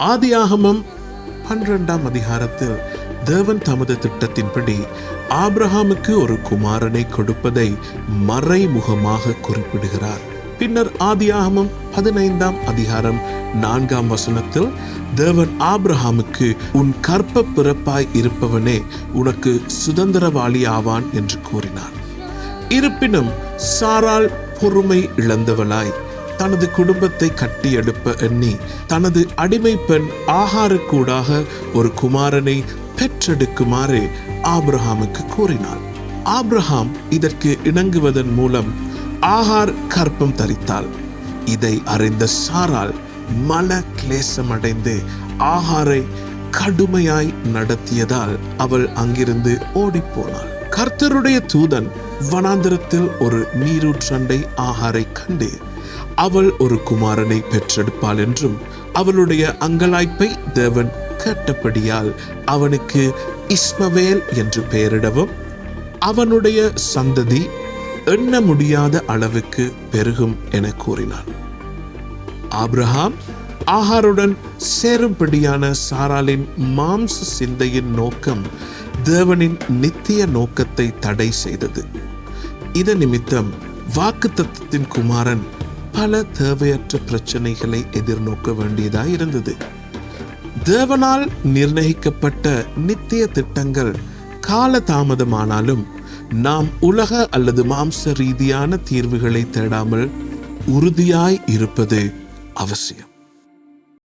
ஆதியாகமம் 12ஆம் அதிகாரத்தில் தேவன் தமது திட்டத்தின்படி ஆபிரகாமுக்கு ஒரு குமாரனை கொடுப்பதை மறைமுகமாக குறிப்பிடுகிறார். பின்னர் ஆதியாகமம் 15ஆம் அதிகாரம் 4ஆம் வசனத்தில் தேவன் ஆபிரகாமுக்கு உன் கற்ப பிறப்பாய் இருப்பவனே உனக்கு சுதந்திரவாளி ஆவான் என்று கூறினார். இருப்பினும் சாராள் பொறுமை இழந்தவளாய் தனது குடும்பத்தை கட்டியெழுப்ப எண்ணி தனது அடிமை பெண் ஆகாருக்கூடாக ஒரு குமாரனை பெற்றெடுக்குமாறு ஆபிரகாமுக்கு கூறினாள். ஆபிரகாம் இதற்கு இணங்குவதன் மூலம் ஆகார் கற்பம் தரித்தாள். இதை அறிந்த சாராள் மன கிளேசமடைந்து ஆகாரை கடுமையாய் நடத்தியதால் அவள் அங்கிருந்து ஓடிப்போனாள். கர்த்தருடைய தூதன் வனாந்திரத்தில் ஒரு நீரூற்றண்டை ஆகாரை கண்டு அவள் ஒரு குமாரனை பெற்றெடுப்பாள் என்றும் அவளுடைய அங்கலாய்ப்பை தேவன் கேட்டபடியால் அவனுக்கு இஸ்மவேல் என்று பெயரிடவும் அவனுடைய சந்ததி எண்ண முடியாத அளவுக்கு பெருகும் என கூறினான். ஆபிரகாம் ஆகாருடன் சேரும்படியான சாராளின் மாம்ச சிந்தையின் நோக்கம் தேவனின் நித்திய நோக்கத்தை தடை செய்தது. இதன் நிமித்தம் வாக்குத்தத்தத்தின் குமாரன் பல தேவையற்ற பிரச்சனைகளை எதிர்நோக்க வேண்டியதாய் இருந்தது. தேவனால் நிர்ணயிக்கப்பட்ட நித்திய திட்டங்கள் கால தாமதமானாலும் நாம் உலக அல்லது மாம்ச ரீதியான தீர்வுகளை தேடாமல் உறுதியாய் இருப்பது அவசியம்.